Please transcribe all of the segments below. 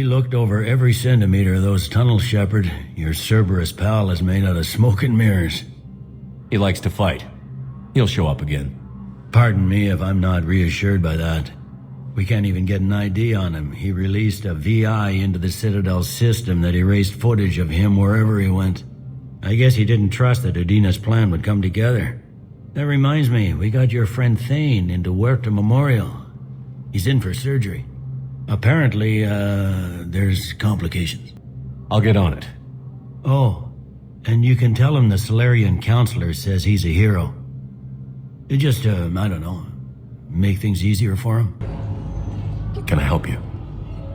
We looked over every centimeter of those tunnels, Shepard. Your Cerberus pal is made out of smoke and mirrors. He likes to fight. He'll show up again. Pardon me if I'm not reassured by that. We can't even get an ID on him. He released a VI into the Citadel system that erased footage of him wherever he went. I guess he didn't trust that Udina's plan would come together. That reminds me, we got your friend Thane into Huerta Memorial. He's in for surgery. Apparently, there's complications. I'll get on it. Oh, and you can tell him the Solarian Councilor says he's a hero. It just, I don't know, make things easier for him. Can I help you?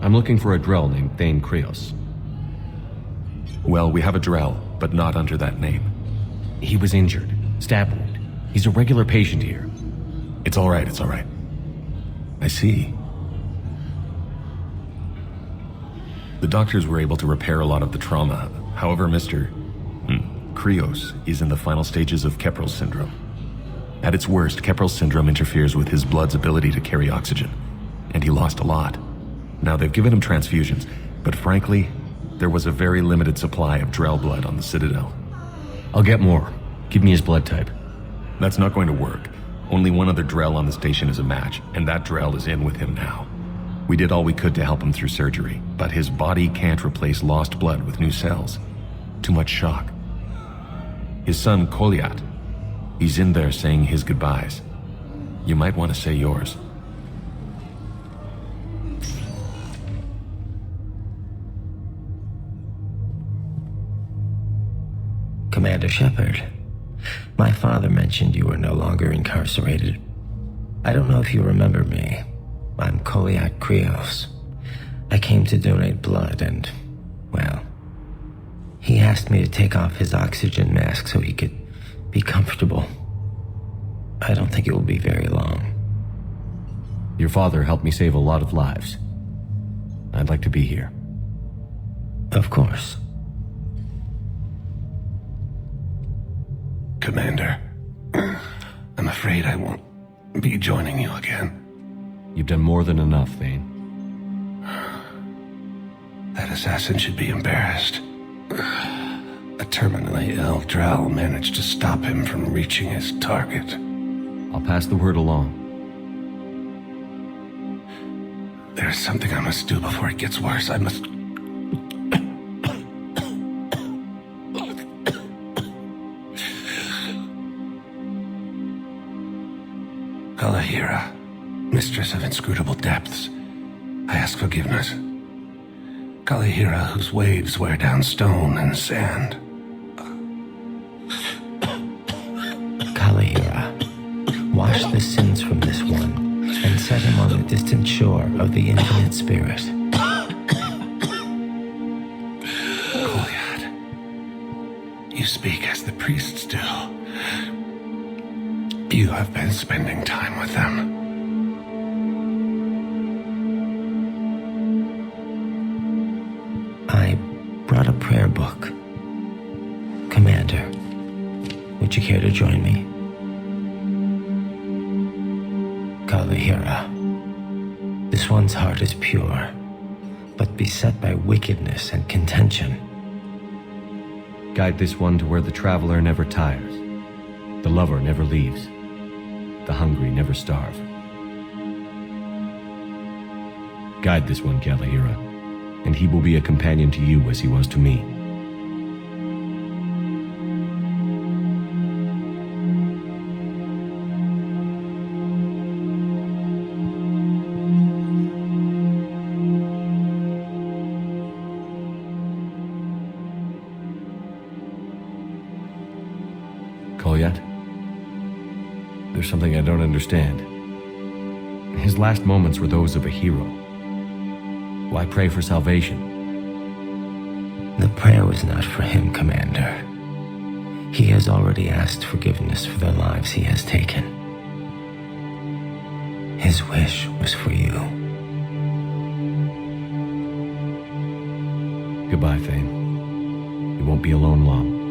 I'm looking for a Drell named Thane Krios. Well, we have a Drell, but not under that name. He was injured. Stab wound. He's a regular patient here. It's all right, it's all right. I see. The doctors were able to repair a lot of the trauma. However, Mr. Krios is in the final stages of Keprel's syndrome. At its worst, Keprel's syndrome interferes with his blood's ability to carry oxygen, and he lost a lot. Now, they've given him transfusions, but frankly, there was a very limited supply of Drell blood on the Citadel. I'll get more. Give me his blood type. That's not going to work. Only one other Drell on the station is a match, and that Drell is in with him now. We did all we could to help him through surgery, but his body can't replace lost blood with new cells. Too much shock. His son, Koliat, he's in there saying his goodbyes. You might want to say yours. Commander Shepard, my father mentioned you were no longer incarcerated. I don't know if you remember me. I'm Koliat Krios. I came to donate blood and, well, he asked me to take off his oxygen mask so he could be comfortable. I don't think it will be very long. Your father helped me save a lot of lives. I'd like to be here. Of course. Commander, I'm afraid I won't be joining you again. You've done more than enough, Thane. That assassin should be embarrassed. A terminally ill Drell managed to stop him from reaching his target. I'll pass the word along. There's something I must do before it gets worse. I must... Kalahira, mistress of inscrutable depths, I ask forgiveness. Kalahira, whose waves wear down stone and sand. Kalahira, wash the sins from this one and set him on the distant shore of the infinite spirit. Koliat, you speak as the priests do. You have been spending time with them. I brought a prayer book. Commander, would you care to join me? Kalahira, this one's heart is pure, but beset by wickedness and contention. Guide this one to where the traveler never tires, the lover never leaves, the hungry never starve. Guide this one, Kalahira, and he will be a companion to you as he was to me. Koliat? There's something I don't understand. His last moments were those of a hero. Why pray for salvation? The prayer was not for him, Commander. He has already asked forgiveness for the lives he has taken. His wish was for you. Goodbye, Thane. You won't be alone long.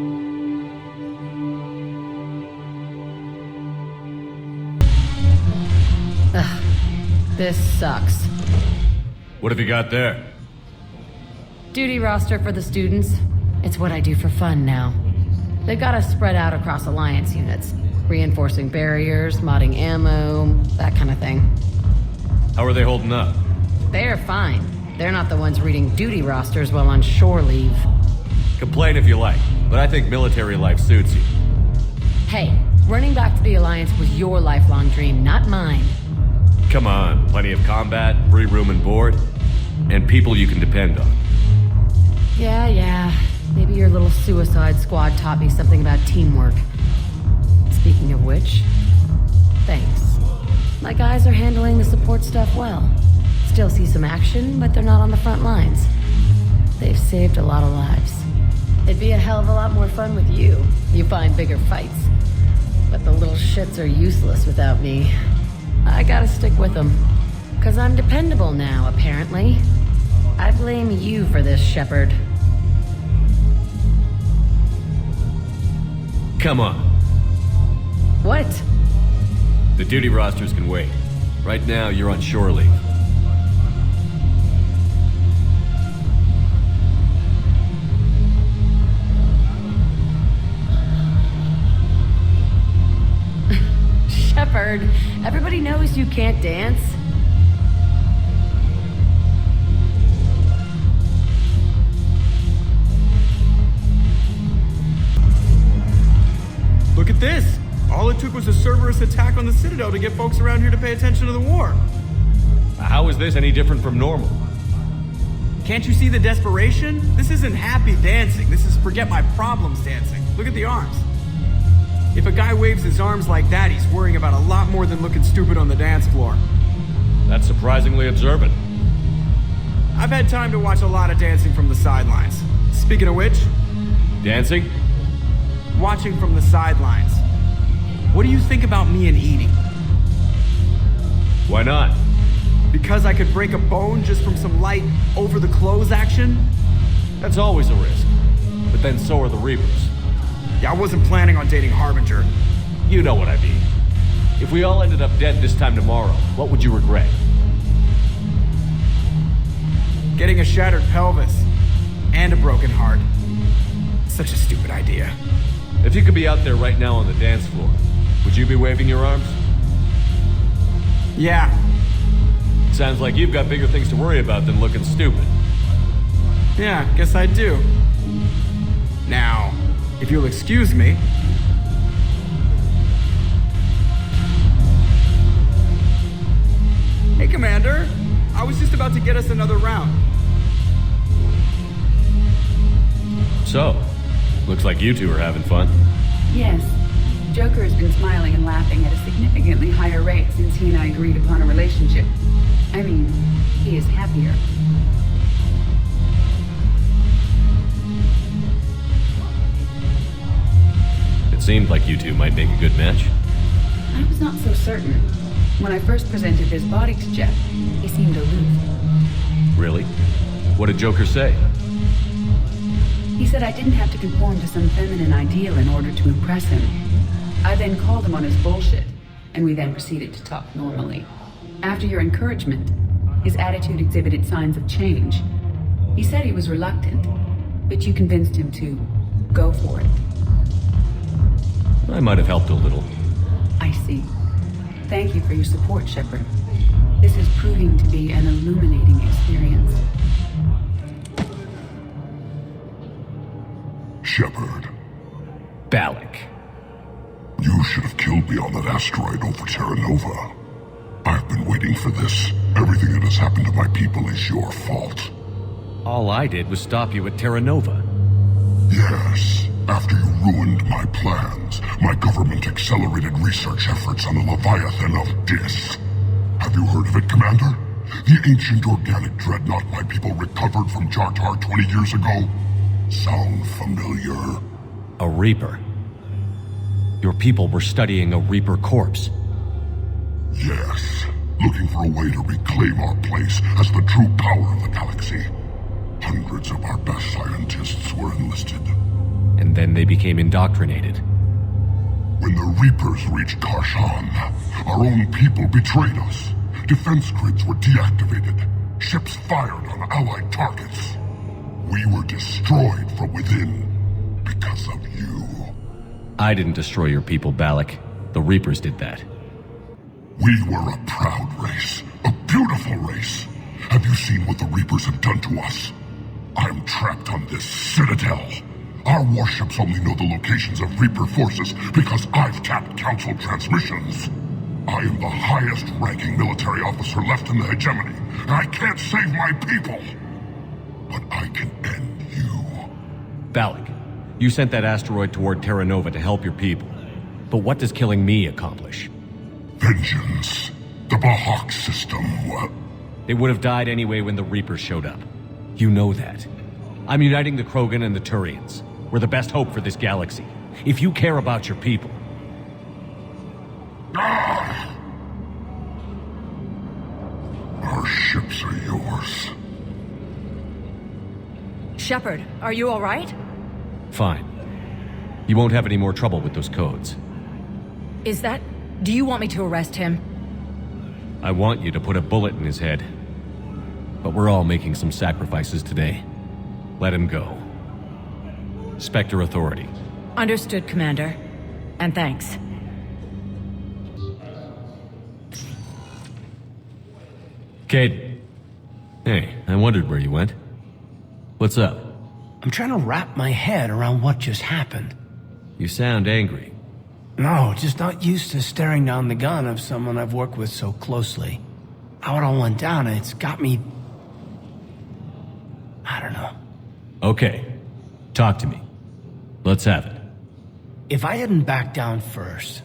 Ugh, this sucks. What have you got there? Duty roster for the students. It's what I do for fun now. They've got us spread out across Alliance units. Reinforcing barriers, modding ammo, that kind of thing. How are they holding up? They're fine. They're not the ones reading duty rosters while on shore leave. Complain if you like, but I think military life suits you. Hey, running back to the Alliance was your lifelong dream, not mine. Come on, plenty of combat, free room and board, and people you can depend on. Yeah. Maybe your little suicide squad taught me something about teamwork. Speaking of which, thanks. My guys are handling the support stuff well. Still see some action, but they're not on the front lines. They've saved a lot of lives. It'd be a hell of a lot more fun with you. You find bigger fights. But the little shits are useless without me. I gotta stick with them. 'Cause I'm dependable now, apparently. I blame you for this, Shepard. Come on. What? The duty rosters can wait. Right now, you're on shore leave. Shepard, everybody knows you can't dance. Look at this! All it took was a Cerberus attack on the Citadel to get folks around here to pay attention to the war. How is this any different from normal? Can't you see the desperation? This isn't happy dancing. This is forget my problems dancing. Look at the arms. If a guy waves his arms like that, he's worrying about a lot more than looking stupid on the dance floor. That's surprisingly observant. I've had time to watch a lot of dancing from the sidelines. Speaking of which, Dancing? watching from the sidelines. What do you think about me and Edie? Why not? Because I could break a bone just from some light over-the-clothes action? That's always a risk. But then so are the Reapers. Yeah, I wasn't planning on dating Harbinger. You know what I mean. If we all ended up dead this time tomorrow, what would you regret? Getting a shattered pelvis. And a broken heart. Such a stupid idea. If you could be out there right now on the dance floor, would you be waving your arms? Yeah. Sounds like you've got bigger things to worry about than looking stupid. Yeah, guess I do. Now, if you'll excuse me. Hey, Commander. I was just about to get us another round. So, looks like you two are having fun. Yes. Joker has been smiling and laughing at a significantly higher rate since he and I agreed upon a relationship. I mean, he is happier. It seemed like you two might make a good match. I was not so certain. When I first presented his body to Jeff, he seemed aloof. Really? What did Joker say? He said I didn't have to conform to some feminine ideal in order to impress him. I then called him on his bullshit, and we then proceeded to talk normally. After your encouragement, his attitude exhibited signs of change. He said he was reluctant, but you convinced him to go for it. I might have helped a little. I see. Thank you for your support, Shepard. This is proving to be an illuminating experience. Shepard, Balak. you should have killed me on that asteroid over Terra Nova. I've been waiting for this. Everything that has happened to my people is your fault. All I did was stop you at Terra Nova. Yes, after you ruined my plans, my government accelerated research efforts on the Leviathan of Dis. Have you heard of it, Commander? The ancient organic dreadnought my people recovered from Jartar 20 years ago? Sound familiar? A Reaper. Your people were studying a Reaper corpse. Yes, looking for a way to reclaim our place as the true power of the galaxy. Hundreds of our best scientists were enlisted. And then they became indoctrinated. When the Reapers reached Karshan, our own people betrayed us. Defense grids were deactivated. Ships fired on Allied targets. we were destroyed from within because of you. I didn't destroy your people, Balak. The Reapers did that. We were a proud race, a beautiful race. Have you seen what the Reapers have done to us? I'm trapped on this citadel. Our warships only know the locations of Reaper forces because I've tapped Council transmissions. I am the highest-ranking military officer left in the hegemony, and I can't save my people. But I can end you. Balak, you sent that asteroid toward Terra Nova to help your people. But what does killing me accomplish? Vengeance. The Bahak system. They would have died anyway when the Reapers showed up. You know that. I'm uniting the Krogan and the Turians. We're the best hope for this galaxy. If you care about your people... Our ships are yours. Shepard, are you all right? Fine. You won't have any more trouble with those codes. Is that... Do you want me to arrest him? I want you to put a bullet in his head. But we're all making some sacrifices today. Let him go. Spectre Authority. Understood, Commander. And thanks. Cade. Hey, I wondered where you went. What's up? I'm trying to wrap my head around what just happened. You sound angry. No, just not used to staring down the gun of someone I've worked with so closely. How it all went down, it's got me... I don't know. Okay. Talk to me. Let's have it. If I hadn't backed down first,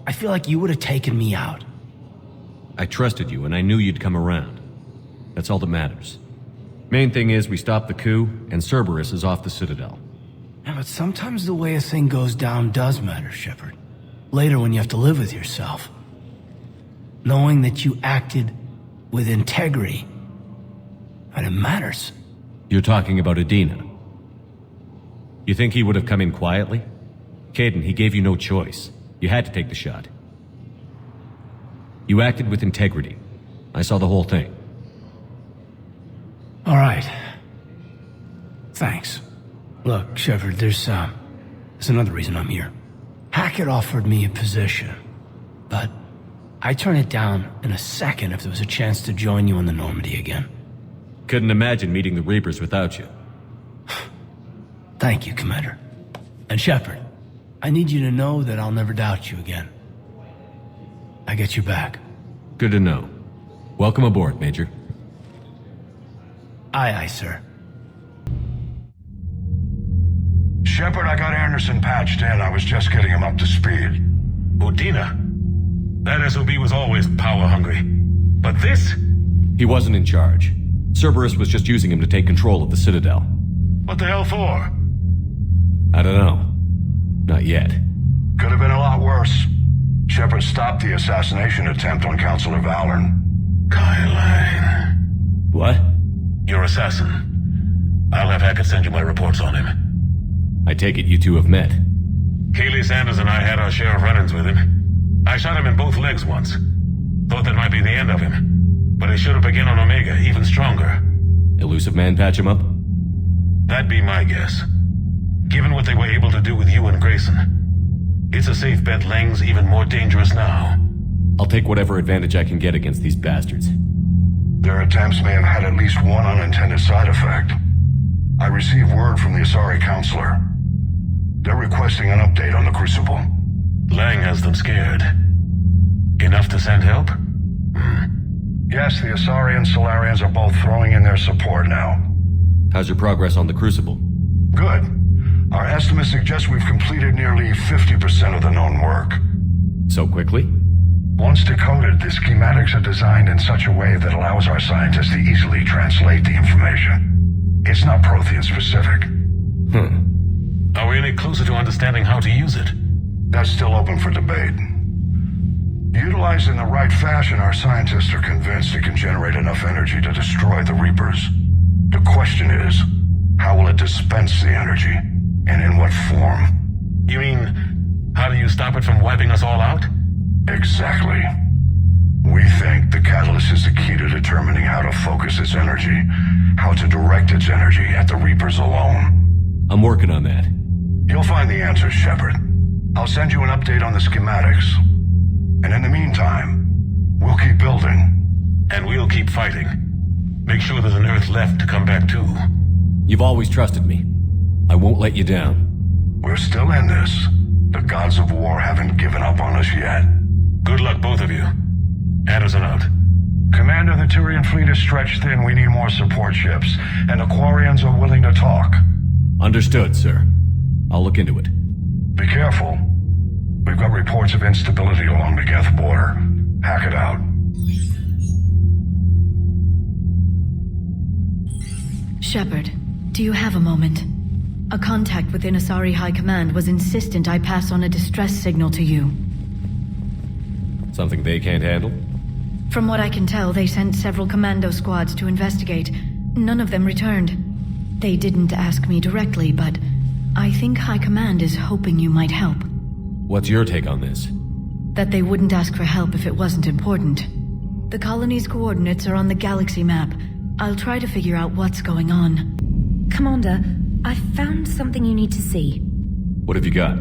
I feel like you would have taken me out. I trusted you and I knew you'd come around. That's all that matters. Main thing is we stopped the coup and Cerberus is off the Citadel. Yeah, but sometimes the way a thing goes down does matter, Shepard. Later when you have to live with yourself. Knowing that you acted with integrity, and it matters. You're talking about Udina. You think he would have come in quietly? Caden, he gave you no choice. You had to take the shot. You acted with integrity. I saw the whole thing. All right. Thanks. Look, Shepard, there's another reason I'm here. Hackett offered me a position, but I'd turn it down in a second if there was a chance to join you on the Normandy again. Couldn't imagine meeting the Reapers without you. Thank you, Commander. And Shepard, I need you to know that I'll never doubt you again. I get your back. Good to know. Welcome aboard, Major. Aye, aye, sir. Shepard, I got Anderson patched in. I was just getting him up to speed. Udina? That SOB was always power-hungry. But this? He wasn't in charge. Cerberus was just using him to take control of the Citadel. What the hell for? I don't know. Not yet. Could have been a lot worse. Shepard stopped the assassination attempt on Councilor Valorn. Kai Lang. What? Your assassin. I'll have Hackett send you my reports on him. I take it you two have met. Kaylee Sanders and I had our share of run-ins with him. I shot him in both legs once. Thought that might be the end of him. But he showed up again on Omega, even stronger. Elusive Man patch him up? That'd be my guess. Given what they were able to do with you and Grayson. It's a safe bet Lang's even more dangerous now. I'll take whatever advantage I can get against these bastards. Their attempts may have had at least one unintended side effect. I received word from the Asari Councilor. They're requesting an update on the Crucible. Lang has them scared. Enough to send help? Yes, the Asari and Solarians are both throwing in their support now. How's your progress on the Crucible? Good. Our estimates suggest we've completed nearly 50% of the known work. So quickly? Once decoded, the schematics are designed in such a way that allows our scientists to easily translate the information. It's not Prothean specific. Are we any closer to understanding how to use it? That's still open for debate. Utilized in the right fashion, our scientists are convinced it can generate enough energy to destroy the Reapers. The question is, how will it dispense the energy? And in what form? You mean, how do you stop it from wiping us all out? Exactly. We think the catalyst is the key to determining how to focus its energy how to direct its energy at the Reapers alone. I'm working on that. You'll find the answers, Shepard. I'll send you an update on the schematics. And in the meantime, we'll keep building. And we'll keep fighting. Make sure there's an Earth left to come back to. You've always trusted me. I won't let you down. We're still in this. The gods of war haven't given up on us yet. Good luck, both of you. Anderson out. Commander, the Turian fleet is stretched thin. We need more support ships. And Aquarians are willing to talk. Understood, sir. I'll look into it. Be careful. We've got reports of instability along the Geth border. Hack it out. Shepard, do you have a moment? A contact within Asari High Command was insistent I pass on a distress signal to you. Something they can't handle? From what I can tell, they sent several commando squads to investigate. None of them returned. They didn't ask me directly, but I think High Command is hoping you might help. What's your take on this? That they wouldn't ask for help if it wasn't important. The colony's coordinates are on the galaxy map. I'll try to figure out what's going on. Commander, I found something you need to see. What have you got?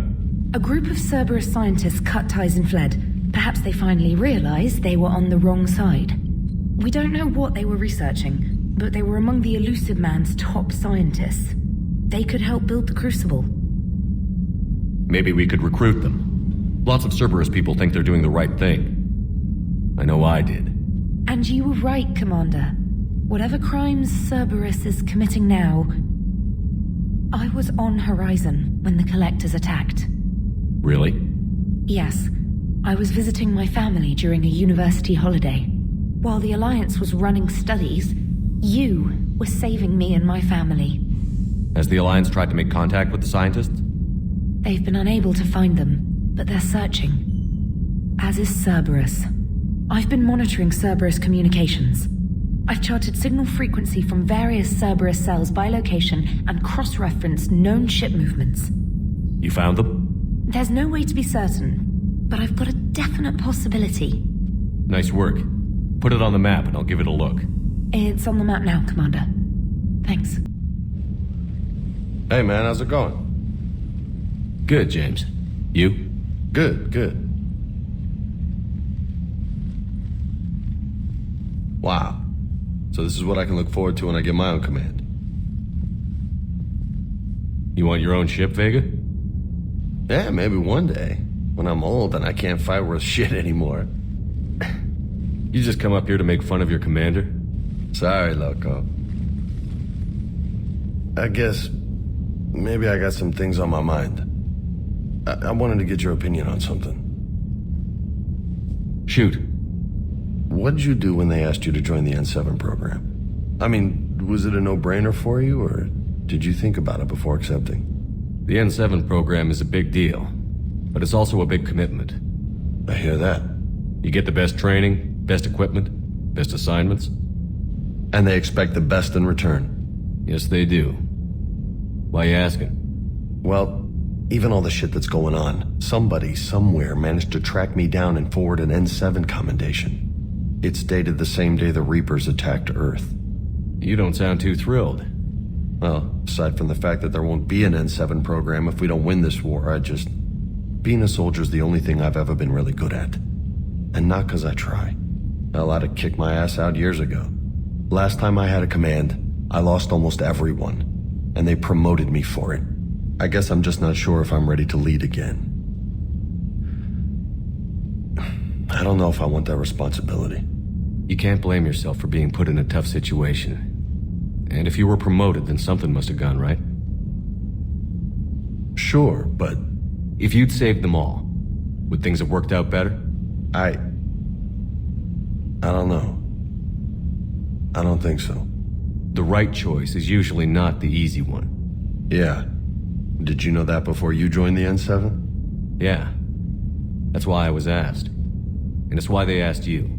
A group of Cerberus scientists cut ties and fled. Perhaps they finally realized they were on the wrong side. We don't know what they were researching, but they were among the Elusive Man's top scientists. They could help build the Crucible. Maybe we could recruit them. Lots of Cerberus people think they're doing the right thing. I know I did. And you were right, Commander. Whatever crimes Cerberus is committing now, I was on Horizon when the Collectors attacked. Really? Yes. I was visiting my family during a university holiday. While the Alliance was running studies, you were saving me and my family. Has the Alliance tried to make contact with the scientists? They've been unable to find them, but they're searching. As is Cerberus. I've been monitoring Cerberus communications. I've charted signal frequency from various Cerberus cells by location and cross-referenced known ship movements. You found them? There's no way to be certain, but I've got a definite possibility. Nice work. Put it on the map and I'll give it a look. It's on the map now, Commander. Thanks. Hey man, how's it going? Good, James. You? Good. Wow. So this is what I can look forward to when I get my own command. You want your own ship, Vega? Yeah, maybe one day. When I'm old and I can't fight worth shit anymore. You just come up here to make fun of your commander? Sorry, loco. I guess maybe I got some things on my mind. I wanted to get your opinion on something. Shoot. What'd you do when they asked you to join the N7 program? I mean, was it a no-brainer for you, or did you think about it before accepting? The N7 program is a big deal, but it's also a big commitment. I hear that. You get the best training, best equipment, best assignments. And they expect the best in return. Yes, they do. Why you asking? Well, even all the shit that's going on, somebody somewhere managed to track me down and forward an N7 commendation. It's dated the same day the Reapers attacked Earth. You don't sound too thrilled. Well, aside from the fact that there won't be an N7 program if we don't win this war, being a soldier's the only thing I've ever been really good at. And not because I try. Hell, I'd have kicked my ass out years ago. Last time I had a command, I lost almost everyone. And they promoted me for it. I guess I'm just not sure if I'm ready to lead again. I don't know if I want that responsibility. You can't blame yourself for being put in a tough situation. And if you were promoted, then something must have gone right. Sure, but... If you'd saved them all, would things have worked out better? I don't know. I don't think so. The right choice is usually not the easy one. Yeah. Did you know that before you joined the N7? Yeah. That's why I was asked. And it's why they asked you.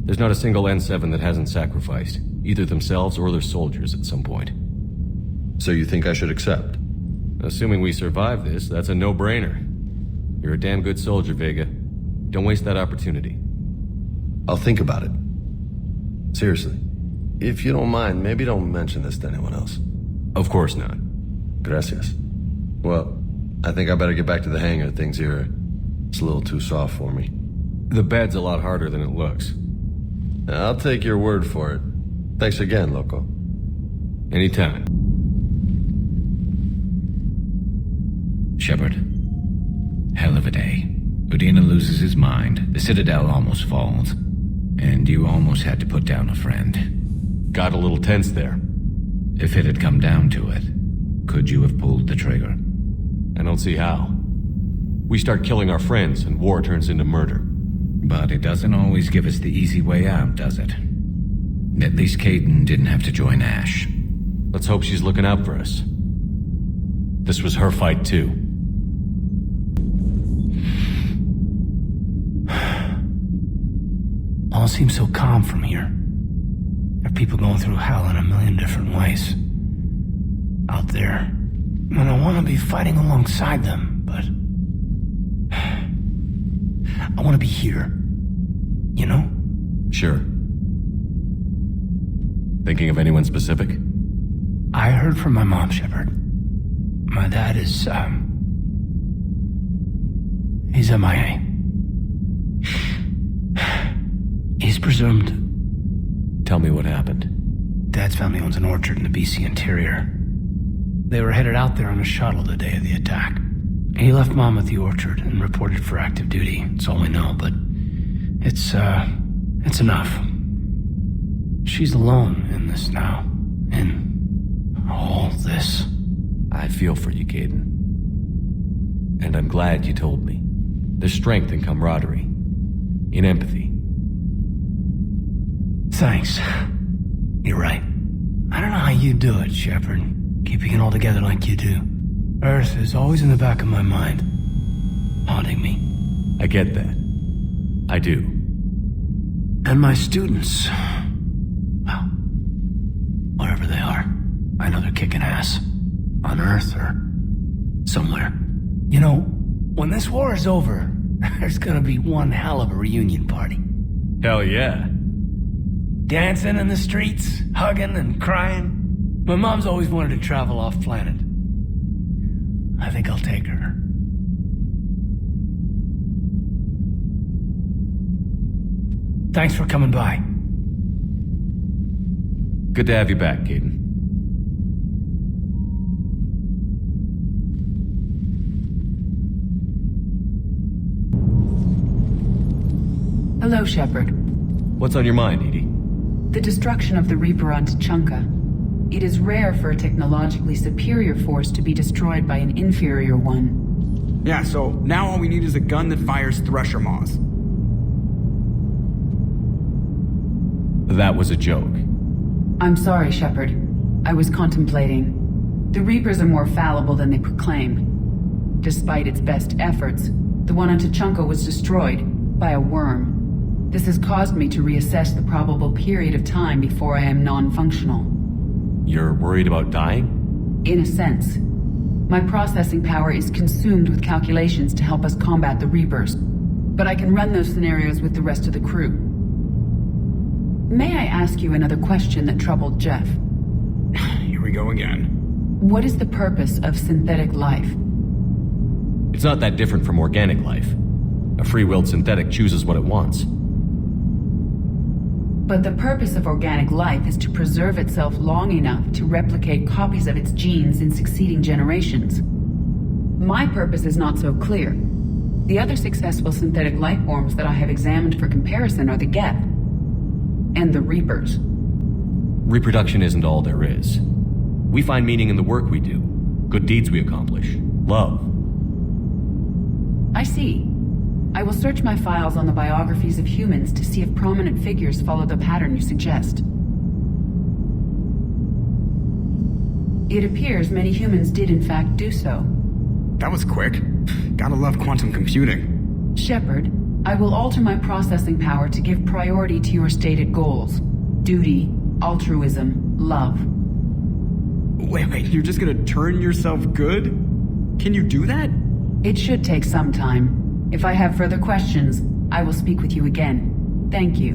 There's not a single N7 that hasn't sacrificed, either themselves or their soldiers at some point. So you think I should accept? Assuming we survive this, that's a no-brainer. You're a damn good soldier, Vega. Don't waste that opportunity. I'll think about it. Seriously. If you don't mind, maybe don't mention this to anyone else. Of course not. Gracias. Well, I think I better get back to the hangar. Things here, it's a little too soft for me. The bed's a lot harder than it looks. I'll take your word for it. Thanks again, Loco. Anytime. Shepard. Hell of a day. Udina loses his mind, the Citadel almost falls, and you almost had to put down a friend. Got a little tense there. If it had come down to it, could you have pulled the trigger? I don't see how. We start killing our friends, and war turns into murder. But it doesn't always give us the easy way out, does it? At least Kaidan didn't have to join Ash. Let's hope she's looking out for us. This was her fight, too. All seems so calm from here. There are people going through hell in a million different ways. Out there. And I want to be fighting alongside them, but... I want to be here. You know? Sure. Thinking of anyone specific? I heard from my mom, Shepard. My dad is, he's MIA. He's presumed. Tell me what happened. Dad's family owns an orchard in the BC interior. They were headed out there on a shuttle the day of the attack. He left Mom at the orchard and reported for active duty. It's all we know, but it's enough. She's alone in this now. In all this. I feel for you, Kaidan. And I'm glad you told me. There's strength in camaraderie. In empathy. Thanks. You're right. I don't know how you do it, Shepard. Keeping it all together like you do. Earth is always in the back of my mind. Haunting me. I get that. I do. And my students. Well, wherever they are. I know they're kicking ass. On Earth or somewhere. You know, when this war is over, there's gonna be one hell of a reunion party. Hell yeah. Dancing in the streets, hugging and crying. My mom's always wanted to travel off planet. I think I'll take her. Thanks for coming by. Good to have you back, Kaidan. Hello, Shepard. What's on your mind, Edie? The destruction of the Reaper on Tuchanka. It is rare for a technologically superior force to be destroyed by an inferior one. Yeah, so now all we need is a gun that fires Thresher Maws. That was a joke. I'm sorry, Shepard. I was contemplating. The Reapers are more fallible than they proclaim. Despite its best efforts, the one on Tuchanka was destroyed by a worm. This has caused me to reassess the probable period of time before I am non-functional. You're worried about dying? In a sense. My processing power is consumed with calculations to help us combat the Reapers, but I can run those scenarios with the rest of the crew. May I ask you another question that troubled Jeff? Here we go again. What is the purpose of synthetic life? It's not that different from organic life. A free-willed synthetic chooses what it wants. But the purpose of organic life is to preserve itself long enough to replicate copies of its genes in succeeding generations. My purpose is not so clear. The other successful synthetic life forms that I have examined for comparison are the Geth and the Reapers. Reproduction isn't all there is. We find meaning in the work we do, good deeds we accomplish, love. I see. I will search my files on the biographies of humans to see if prominent figures follow the pattern you suggest. It appears many humans did in fact do so. That was quick. Gotta love quantum computing. Shepard, I will alter my processing power to give priority to your stated goals. Duty, altruism, love. Wait, you're just gonna turn yourself good? Can you do that? It should take some time. If I have further questions, I will speak with you again. Thank you.